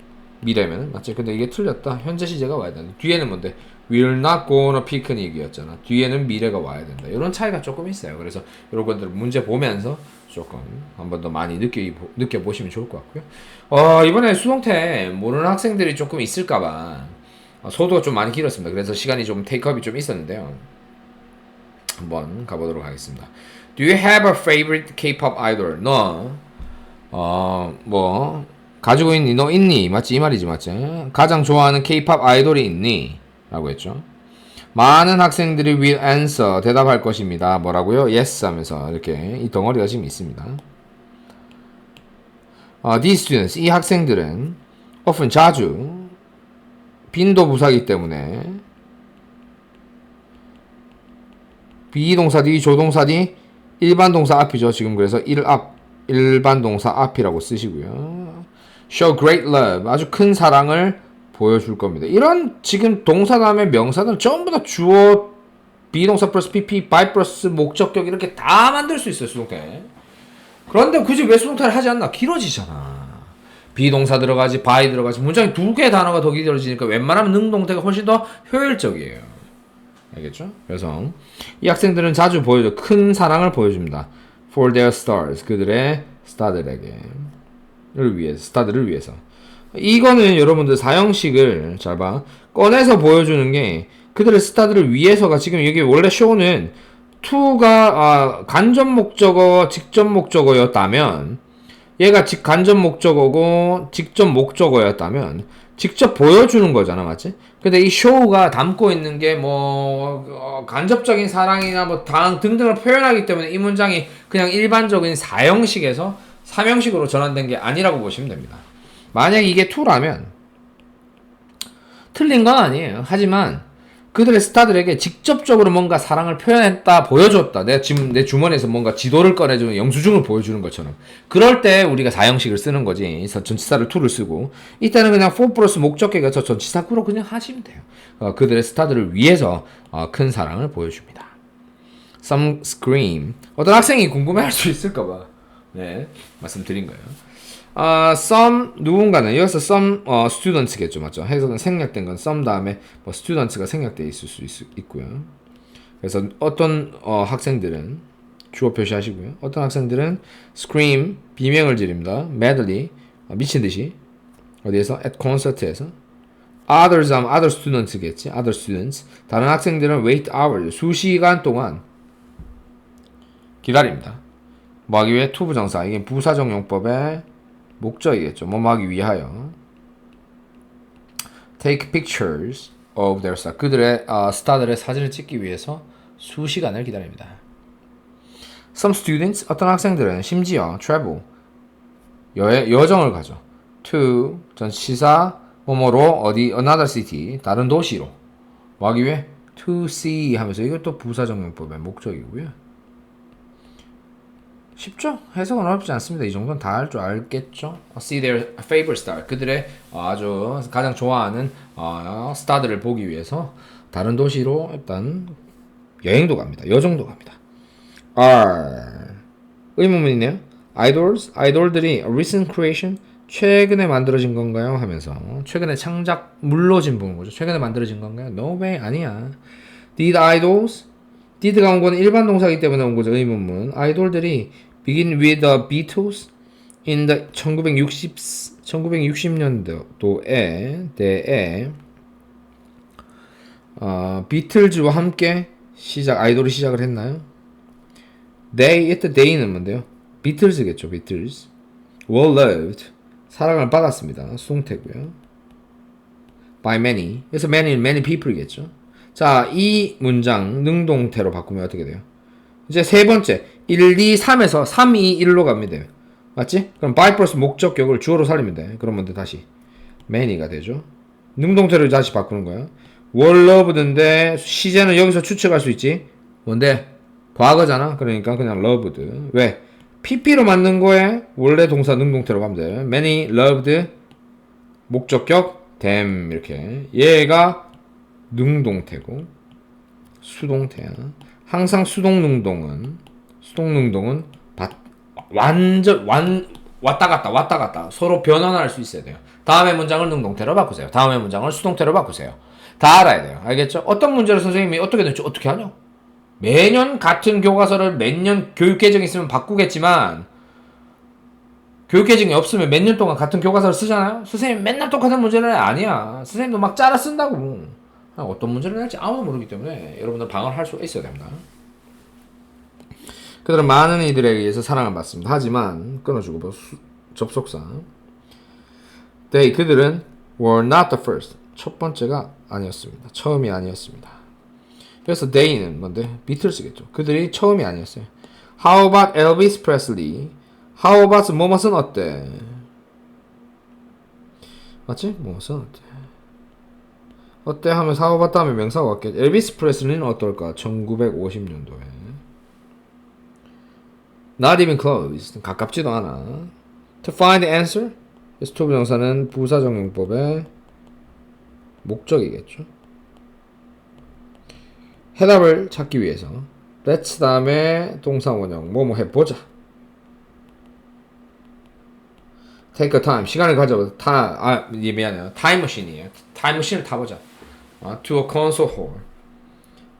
미래면은 맞지? 근데 이게 틀렸다. 현재 시제가 와야 된다. 뒤에는 뭔데? will not go on a picnic이었잖아. 뒤에는 미래가 와야 된다. 이런 차이가 조금 있어요. 그래서 이런 것들 문제 보면서 조금 한 번 더 많이 느껴보시면 좋을 것 같고요. 이번에 수동태 모르는 학생들이 조금 있을까봐 소도가 좀 많이 길었습니다. 그래서 시간이 좀 테이크업이 좀 있었는데요. 한번 가보도록 하겠습니다. Do you have a favorite K-pop idol? 너 가지고 있니? 너 있니? 맞지? 이 말이지, 맞지? 가장 좋아하는 K-pop 아이돌이 있니? 라고 했죠. 많은 학생들이 will answer, 대답할 것입니다. 뭐라고요? yes 하면서 이렇게 이 덩어리가 지금 있습니다. These students, 이 학생들은 often, 자주 빈도 부사이기 때문에 비동사 뒤, 조동사 뒤, 일반 동사 앞이죠. 지금 그래서 일반 동사 앞이라고 쓰시고요. Show great love, 아주 큰 사랑을 보여줄 겁니다. 이런 지금 동사 다음에 명사들은 전부 다 주어, 비동사 플러스 PP, by 플러스 목적격 이렇게 다 만들 수 있어요. 수동태. 그런데 굳이 왜 수동태를 하지 않나? 길어지잖아. 비동사 들어가지, by 들어가지. 문장에 두 개의 단어가 더 길어지니까 웬만하면 능동태가 훨씬 더 효율적이에요. 알겠죠? 그래서 이 학생들은 자주 큰 사랑을 보여줍니다. For their stars, 그들의 스타들에게 스타들을 위해서. 이거는 여러분들 사형식을 잘 봐. 꺼내서 보여주는 게 그들의 스타들을 위해서가 지금 여기 원래 show는 to가 간접 목적어, 직접 목적어였다면 얘가 간접 목적어고 직접 목적어였다면 직접 보여주는 거잖아, 맞지? 근데 이 show가 담고 있는 게 간접적인 사랑이나 등등을 표현하기 때문에 이 문장이 그냥 일반적인 사형식에서 삼형식으로 전환된 게 아니라고 보시면 됩니다. 만약 이게 to라면 틀린 건 아니에요. 하지만 그들의 스타들에게 직접적으로 뭔가 사랑을 표현했다, 보여줬다. 지금 내 주머니에서 뭔가 지도를 꺼내주는 영수증을 보여주는 것처럼. 그럴 때 우리가 사형식을 쓰는 거지. 그래서 전치사를 to를 쓰고. 이때는 그냥 for 플러스 목적격에서 전치사 구로 그냥 하시면 돼요. 그들의 스타들을 위해서 큰 사랑을 보여줍니다. Some scream. 어떤 학생이 궁금해할 수 있을까봐. 네, 말씀드린 거예요. some 누군가는 여기서 some students겠죠, 맞죠? 해석은 생략된 건 some 다음에 students가 생략되어 있을 수 있고요. 그래서 어떤 학생들은 주어 표시하시고요. 어떤 학생들은 scream 비명을 지릅니다. madly 미친 듯이 어디에서 at concert에서. others 하면 other students겠지. other students 다른 학생들은 wait hours 수시간 동안 기다립니다. 뭐 하기 위해? to 부정사. 이게 부사정용법의 목적이겠죠. 뭐 하기 위하여. Take pictures of their star. 그들의 스타들의 사진을 찍기 위해서 수시간을 기다립니다. Some students, 어떤 학생들은 심지어 travel, 여정을 가죠. To, 전치사, 뭐뭐로, 어디, another city, 다른 도시로. 뭐 하기 위해? To see 하면서 이것도 부사정용법의 목적이고요. 쉽죠? 해석은 어렵지 않습니다. 이 정도는 다 할 줄 알겠죠? See their favorite star. 그들의 아주 가장 좋아하는 스타들을 보기 위해서 다른 도시로 일단 여행도 갑니다. 여정도 갑니다. are 의문문이네요. 아이돌들이 a recent creation 최근에 만들어진 건가요? 하면서 최근에 창작 물러진 부분 거죠. 최근에 만들어진 건가요? No way 아니야. Did idols? did가 온 거는 일반 동사이기 때문에 온 거죠. 의문문. 아이돌들이 begin with the Beatles in the 1960년도에 비틀즈와 함께 아이돌이 시작을 했나요? they는 뭔데요? 비틀즈겠죠. 비틀즈. were loved. 사랑을 받았습니다. 수동태고요. by many. 그래서 many people이겠죠. 자, 이 문장 능동태로 바꾸면 어떻게 돼요? 이제 세 번째 1, 2, 3에서 3, 2, 1로 가면 돼요. 맞지? 그럼 by 플러스 목적격을 주어로 살리면 돼. 그러면 다시 many가 되죠. 능동태로 다시 바꾸는 거야. were loved인데 시제는 여기서 추측할 수 있지. 뭔데? 과거잖아. 그러니까 그냥 loved. 왜? PP로 만든 거에 원래 동사 능동태로 가면 돼. many loved 목적격 them 이렇게. 얘가 능동태고 수동태야. 항상 수동능동은 왔다 갔다 서로 변환할 수 있어야 돼요. 다음의 문장을 능동태로 바꾸세요. 다음의 문장을 수동태로 바꾸세요. 다 알아야 돼요. 알겠죠? 어떤 문제를 선생님이 어떻게 될지 어떻게 하냐? 매년 같은 교과서를 매년 교육계정이 있으면 바꾸겠지만 교육계정이 없으면 몇 년 동안 같은 교과서를 쓰잖아요? 선생님 맨날 똑같은 문제를 아니야. 선생님도 막 짜라 쓴다고. 어떤 문제를 낼지 아무도 모르기 때문에 여러분들 방어를 할 수 있어야 됩니다. 그들은 많은 이들에 의해서 사랑을 받습니다. 하지만 끊어주고 접속사 그들은 were not the first 첫 번째가 아니었습니다. 처음이 아니었습니다. 그래서 they는 뭔데? 비틀스겠죠. 그들이 처음이 아니었어요. How about Elvis Presley? How about 뭐뭐은 어때? 맞지? 뭐뭐은 어때? 어때 하면 How about 다음에 명사가 왔겠지. 엘비스 프레슬리는 어떨까? 1950년도에 Not even close. 가깝지도 않아. To find the answer 그래서 to 부정사는 부사적용법의 목적이겠죠. 해답을 찾기 위해서 let's 다음에 동사 원형 뭐뭐 해보자. take a time 시간을 가져보자. 미안해요. 타임머신이에요. 타임머신을 타보자. to a concert hall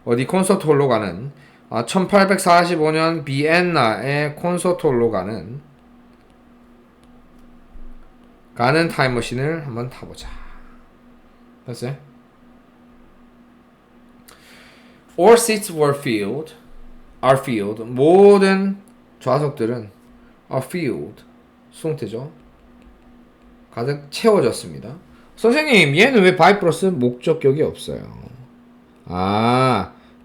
어디 콘서트 홀로 가는 1845년 비엔나의 콘서트 홀로 가는 타임머신을 한번 타보자. 됐어요? All seats are filled. 모든 좌석들은 are filled. 수동태죠. 가득 채워졌습니다. 선생님, 얘는 왜 by 플러스 목적격이 없어요?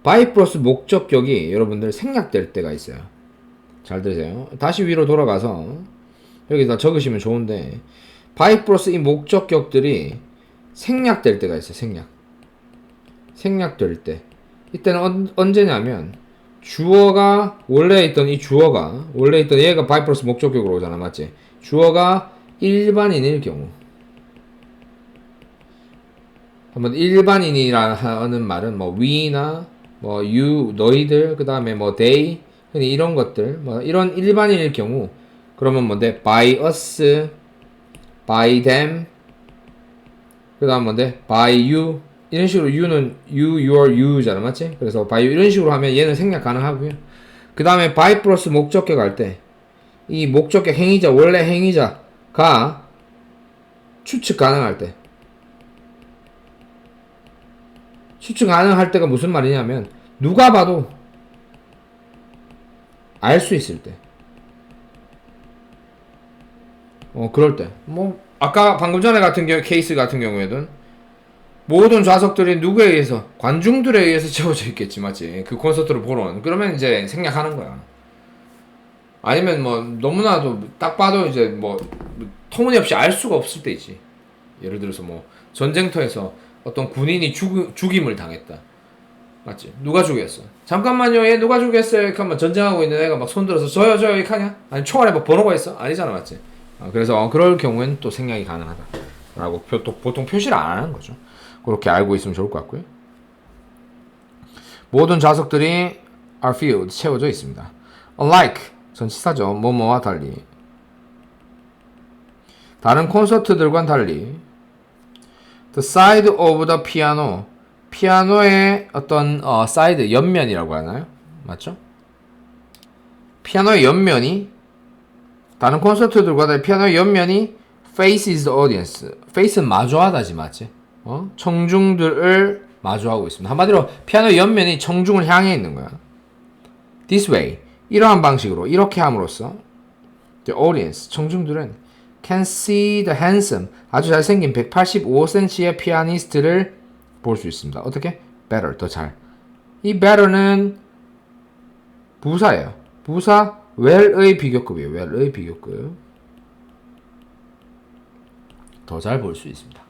by 플러스 목적격이 여러분들 생략될 때가 있어요. 잘 들으세요. 다시 위로 돌아가서 여기다 적으시면 좋은데 by 플러스 이 목적격들이 생략될 때가 있어요. 생략될 때. 이때는 언제냐면 주어가 원래 있던 얘가 by 플러스 목적격으로 오잖아. 맞지? 주어가 일반인일 경우. 한번 일반인이라는 말은 뭐 we나 뭐 you 너희들 그다음에 뭐 they 이런 것들 뭐 이런 일반인일 경우 그러면 뭔데 by us, by them 그다음 뭔데 by you 이런 식으로 you는 your, you잖아. 맞지? 그래서 by you 이런 식으로 하면 얘는 생략 가능하고요. 그 다음에 by 플러스 목적격 할 때 이 목적격 행위자 원래 행위자가 추측 가능할 때 추측 가능할 때가 무슨 말이냐면 누가 봐도 알 수 있을 때 그럴 때 뭐 아까 방금 전에 케이스 같은 경우에는 모든 좌석들이 누구에 의해서 관중들에 의해서 채워져 있겠지. 맞지? 그 콘서트를 보러 온 그러면 이제 생략하는 거야. 아니면 뭐 너무나도 딱 봐도 이제 뭐 터무니없이 알 수가 없을 때이지. 예를 들어서 뭐 전쟁터에서 어떤 군인이 죽임을 당했다. 맞지? 누가 죽였어? 잠깐만요, 얘 누가 죽였어요? 이렇게 하면 전쟁하고 있는 애가 막 손들어서 저요 이렇게 하냐? 아니 총알에 뭐 번호가 있어? 아니잖아. 맞지? 그래서 그럴 경우에는 또 생략이 가능하다 라고 보통 표시를 안 하는 거죠. 그렇게 알고 있으면 좋을 것 같고요. 모든 좌석들이 are filled, 채워져 있습니다. Unlike, 전치사죠. 뭐뭐와 달리. 다른 콘서트들과는 달리 the side of the piano, 피아노의 어떤 사이드, 옆면이라고 하나요? 맞죠? 피아노의 옆면이 다른 콘서트들과 달리 피아노의 옆면이 faces the audience. face는 마주하다지 맞지? 청중들을 마주하고 있습니다. 한마디로 피아노의 옆면이 청중을 향해 있는 거야. This way, 이러한 방식으로 이렇게 함으로써 the audience, 청중들은 can see the handsome, 아주 잘생긴 185cm의 피아니스트를 볼 수 있습니다. 어떻게? better, 더 잘. 이 better는 부사예요. 부사 well의 비교급이에요. well의 비교급. 더 잘 볼 수 있습니다.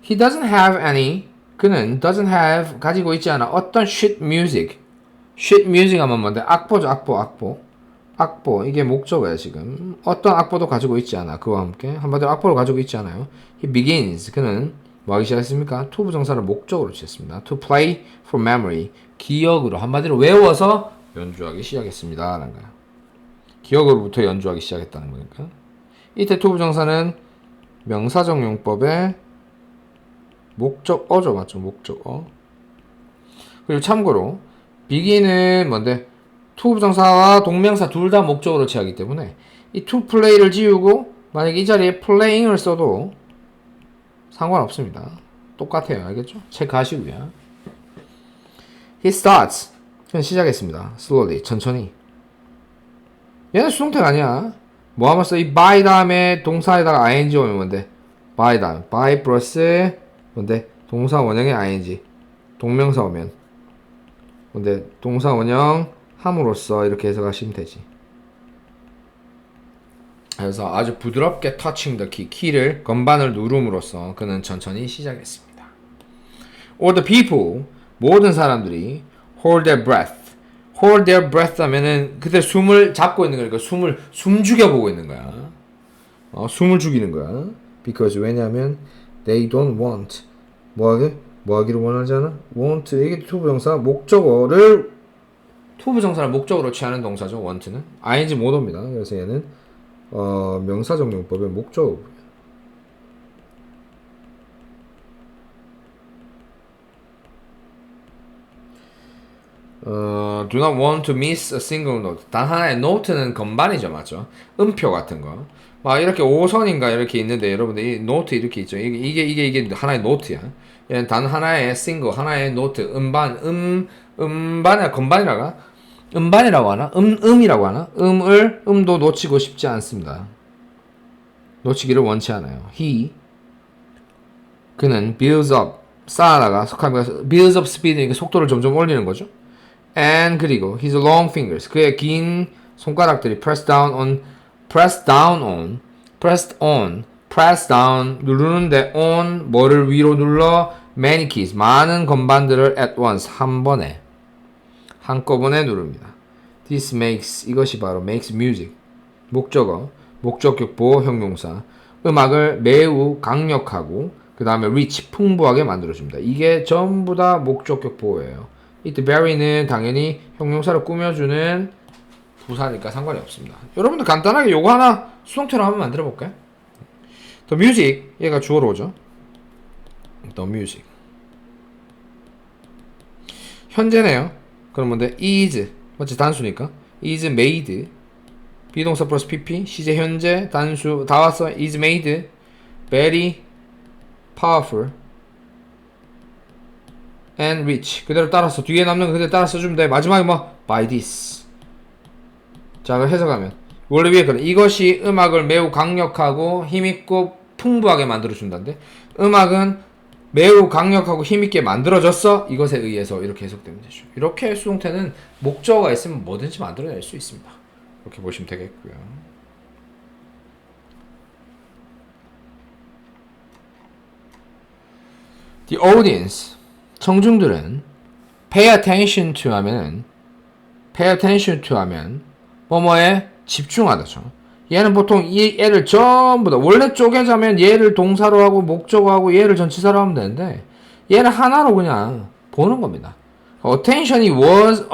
He doesn't have any, 그는 doesn't have, 가지고 있지 않아 어떤 sheet music. sheet music 하면 뭔데? 악보죠. 악보. 이게 목적어야 지금. 어떤 악보도 가지고 있지 않아. 그와 함께 한마디로 악보를 가지고 있지 않아요. He begins, 그는 뭐 하기 시작했습니까? to 부정사를 목적으로 취했습니다. To play from memory, 기억으로, 한마디로 외워서 연주하기 시작했습니다 라는 거야. 기억으로부터 연주하기 시작했다는 거니까. 이때 to 부정사는 명사적 용법의 목적어죠. 맞죠? 목적어. 그리고 참고로 begin은 뭔데? to 부정사와 동명사 둘 다 목적으로 취하기 때문에 이 to play를 지우고 만약에 이 자리에 playing을 써도 상관없습니다. 똑같아요. 알겠죠? 체크하시고요. He starts. 그냥 시작했습니다. slowly. 천천히. 얘는 수동태가 아니야. 뭐 하면서 이 by 다음에 동사에다가 ing 오면 뭔데? by 다음. by 플러스 뭔데? 동사 원형의 ing. 동명사 오면 뭔데? 동사 원형 함으로써 이렇게 해석하시면 되지. 그래서 아주 부드럽게 touching the key, 키를 건반을 누름으로써 그는 천천히 시작했습니다. All the people, 모든 사람들이 hold their breath. hold their breath 하면은 그때 숨을 잡고 있는 거니까 숨 죽여보고 있는 거야. 숨을 죽이는 거야. Because 왜냐하면 they don't want 뭐 하기를 원하지 않아? want 이게 투부정사 목적어를 투부정사를 목적으로 취하는 동사죠. want는 ing 못 옵니다. 그래서 얘는 명사적 용법의 목적어고요. Do not want to miss a single note. 단 하나의 note는 건반이죠, 맞죠? 음표 같은 거. 막 이렇게 5선인가 이렇게 있는데 여러분들 이 노트 이렇게 있죠. 이게 하나의 노트야. 얘는 단 하나의 single, 하나의 노트, 음반이나 건반이라고 음반이라고 하나? 음이라고 하나? 음도 놓치고 싶지 않습니다. 놓치기를 원치 않아요. 그는 builds up, 쌓아다가 builds up speed, 속도를 점점 올리는 거죠. And 그리고 his long fingers, 그의 긴 손가락들이 press down, 누르는데 on, 뭐를 위로 눌러, many keys, 많은 건반들을 at once, 한꺼번에 누릅니다. This makes, 이것이 바로 makes music, 목적어, 목적격 보호 형용사, 음악을 매우 강력하고 그 다음에 rich, 풍부하게 만들어줍니다. 이게 전부 다 목적격 보호예요. 이때 very는 당연히 형용사를 꾸며주는 부사니까 상관이 없습니다. 여러분들 간단하게 요거 하나 수동태로 한번 만들어 볼까요? The music, 얘가 주어로 오죠. The music. 현재네요. 그럼 뭔데? is, 맞지? 단수니까. is made. 비동사 플러스 pp. 시제 현재, 단수, 다 왔어. is made. very powerful. and rich. 그대로 따라서 뒤에 남는 거 그대로 따라 써주면 돼. 마지막에 뭐? by this. 자, 그럼 해석하면 원래 위에 거는 이것이 음악을 매우 강력하고 힘있고 풍부하게 만들어준다는데 음악은 매우 강력하고 힘있게 만들어졌어. 이것에 의해서 이렇게 해석되면 되죠. 이렇게 수동태는 목적어가 있으면 뭐든지 만들어낼 수 있습니다. 이렇게 보시면 되겠고요. The audience, 청중들은 pay attention to 하면 뭐뭐에 집중하다죠. 얘는 보통 이 얘를 전부 다 원래 쪼개자면 얘를 동사로 하고 목적어 하고 얘를 전치사로 하면 되는데 얘를 하나로 그냥 보는 겁니다. attention이 was,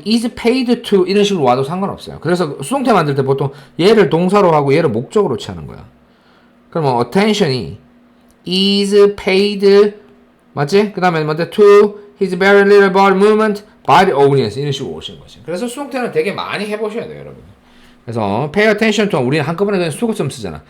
is paid to 이런 식으로 와도 상관없어요. 그래서 수동태 만들 때 보통 얘를 동사로 하고 얘를 목적으로 취하는 거야. 그러면 attention이 is paid 맞지? 그 다음에 뭔데 to his very little body movement by the audience 이런 식으로 오시는 거지. 그래서 수동태는 되게 많이 해보셔야 돼요, 여러분. 그래서 pay attention to 우리는 한꺼번에 그냥 수거점 쓰잖아.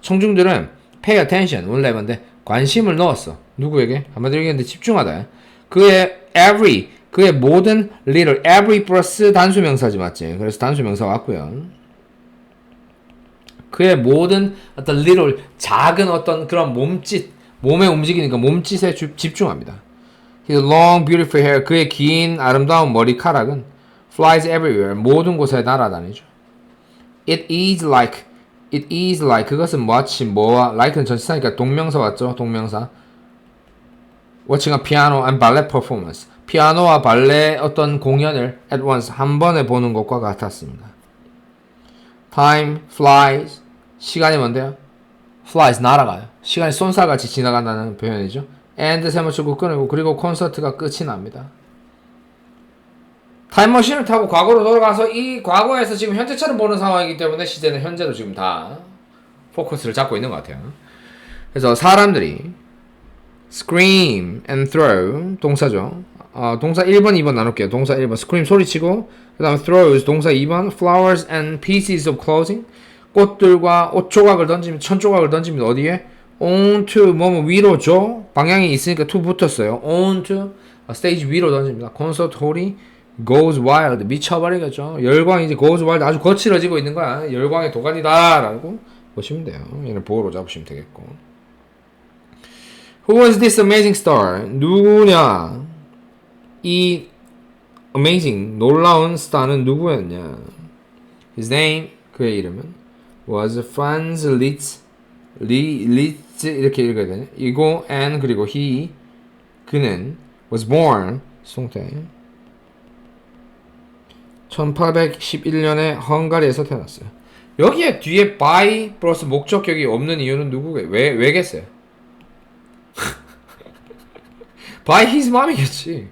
청중들은 pay attention 원래 뭔데 관심을 넣었어. 누구에게? 한마디로 얘기했는데 집중하다. 그의 every 그의 모든 little every 플러스 단수명사지 맞지? 그래서 단수명사 왔고요. 그의 모든 어떤 little 작은 어떤 그런 몸짓 몸에 움직이니까 몸짓에 집중합니다. His long beautiful hair 그의 긴 아름다운 머리카락은 flies everywhere 모든 곳에 날아다니죠. It is like 그것은 마치 뭐와 like는 전치사니까 동명사 왔죠? 동명사. Watching a piano and ballet performance. 피아노와 발레 어떤 공연을 at once 한 번에 보는 것과 같았습니다. Time flies. 시간이 뭔데요? flies 날아가요. 시간이 쏜살같이 지나간다는 표현이죠. and 세모치고 끊고 그리고 콘서트가 끝이 납니다. 타임머신을 타고 과거로 돌아가서 이 과거에서 지금 현재처럼 보는 상황이기 때문에 시제는 현재로 지금 다 포커스를 잡고 있는 것 같아요. 그래서 사람들이 scream and throw 동사죠. 동사 1번, 2번 나눌게요. 동사 1번 scream 소리치고 그 다음에 throws 동사 2번 flowers and pieces of clothing 꽃들과 옷 조각을 던집니다. 천 조각을 던집니다. 어디에? onto 뭐뭐 위로 줘 방향이 있으니까 to 붙었어요. onto 스테이지 위로 던집니다. 콘서트 홀이 goes wild 미쳐버리겠죠. 열광이 이제 goes wild 아주 거칠어지고 있는 거야. 열광의 도가니다 라고 보시면 돼요. 얘는 보호로 잡으시면 되겠고. Who was this amazing star? 누구냐? 이 amazing 놀라운 스타는 누구였냐? His name 그의 이름은 was Franz Liszt 이렇게 읽어야 되네. 이고 and 그리고 he 그는 was born 수동태 1811년에 헝가리에서 태어났어요. 여기에 뒤에 by 플러스 목적격이 없는 이유는 누구게? 왜겠어요? by his mom이겠지.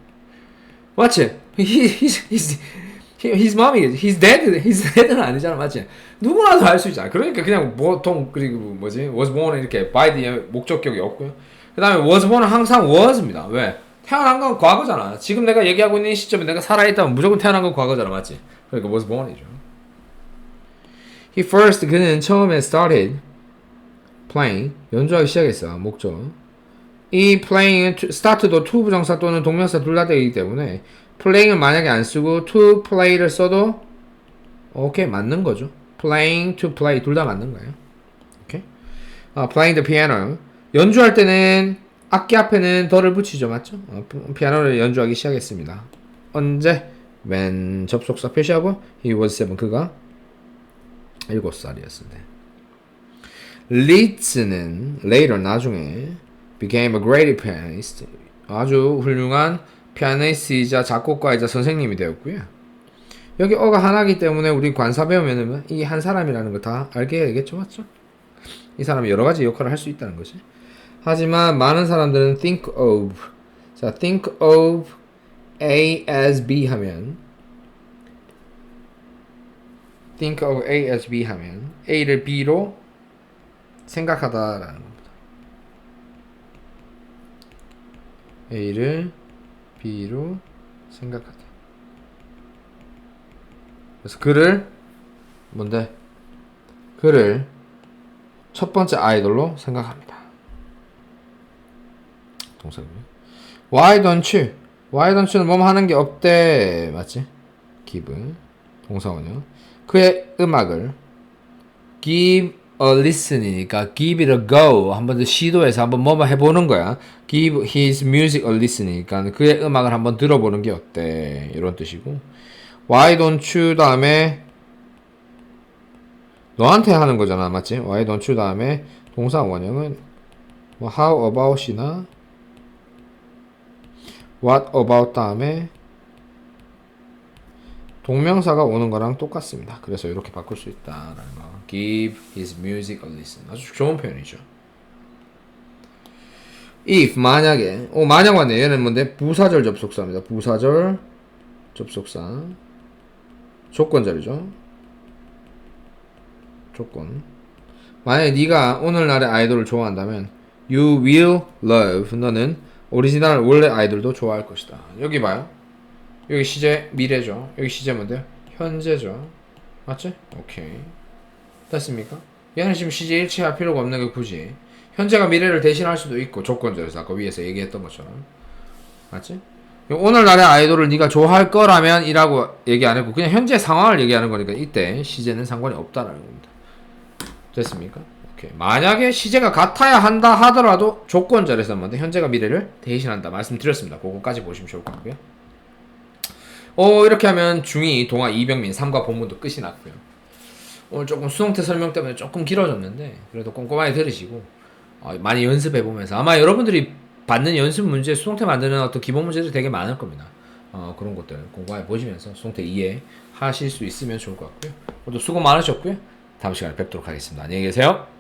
맞지? his mom이겠지. his dad는 아니잖아, 맞지? 누구나도 알 수 있잖아. 그러니까 그냥 보통 그리고 뭐지? was born 이렇게 by 뒤에 목적격이 없고요. 그 다음에 was born은 항상 was입니다. 왜? 태어난 건 과거잖아. 지금 내가 얘기하고 있는 시점에 내가 살아있다면 무조건 태어난 건 과거잖아, 맞지? 그러니까 was born이죠. He first 그는 처음에 started playing 연주하기 시작했어. 목적. 이 playing은 start도 to 부정사 또는 동명사 둘 다 되기 때문에 playing을 만약에 안 쓰고 to play를 써도 오케이 맞는 거죠. playing to play 둘 다 맞는 거예요. 오케이. playing the piano 연주할 때는 악기 앞에는 더를 붙이죠, 맞죠? 피아노를 연주하기 시작했습니다. 언제? when 접속사 표시하고 he was 7 그가 7살이었을 때. 리츠는 later 나중에 became a great pianist 아주 훌륭한 피아니스트이자 작곡가이자 선생님이 되었고요. 여기 어가 하나이기 때문에 우리 관사 배우면 이 한 사람이라는 거 다 알게 해야겠죠, 맞죠? 이 사람이 여러 가지 역할을 할 수 있다는 거지. 하지만 많은 사람들은 think of 자 think of A as B 하면 think of A as B 하면 A를 B로 생각하다라는 겁니다. A를 B로 생각하다. 그래서 그를 뭔데? 그를 첫 번째 아이돌로 생각합니다. 동사고요. Why don't you? Why don't you는 뭐뭐 하는 게 없대. 맞지? give. 동사원이요. 그의 음악을 give a listen이니까 give it a go. 한번 더 시도해서 한번 뭐뭐 해보는 거야. give his music a listen이니까 그의 음악을 한번 들어보는 게 어때. 이런 뜻이고. Why don't you 다음에 너한테 하는 거잖아. 맞지? Why don't you 다음에 동사 원형은 뭐 how about이나 what about 다음에 동명사가 오는 거랑 똑같습니다. 그래서 이렇게 바꿀 수 있다라는 거. Give his music a listen. 아주 좋은 표현이죠. if 만약에 만약 왔네. 얘는 뭔데? 부사절 접속사입니다. 부사절 접속사 조건절이죠. 조건. 만약에 네가 오늘날의 아이돌을 좋아한다면 you will love 너는 오리지널 원래 아이돌도 좋아할 것이다. 여기 봐요. 여기 시제 미래죠. 여기 시제 뭔데요? 현재죠. 맞지? 오케이. 됐습니까? 얘는 지금 시제 일치할 필요가 없는 게 굳이 현재가 미래를 대신할 수도 있고 조건절에서 아까 위에서 얘기했던 것처럼 맞지? 오늘날의 아이돌을 네가 좋아할 거라면 이라고 얘기 안 했고 그냥 현재 상황을 얘기하는 거니까 이때 시제는 상관이 없다라는 겁니다. 됐습니까? 오케이. 만약에 시제가 같아야 한다 하더라도 조건절에서 뭔데 현재가 미래를 대신한다 말씀드렸습니다. 그거까지 보시면 좋을 것 같고요. 이렇게 하면 중2 동아 이병민 3과 본문도 끝이 났고요. 오늘 조금 수동태 설명 때문에 조금 길어졌는데 그래도 꼼꼼하게 들으시고 많이 연습해보면서 아마 여러분들이 받는 연습 문제 수동태 만드는 어떤 기본 문제들이 되게 많을 겁니다. 그런 것들 꼼꼼하게 보시면서 수동태 이해하실 수 있으면 좋을 것 같고요. 오늘 수고 많으셨고요. 다음 시간에 뵙도록 하겠습니다. 안녕히 계세요.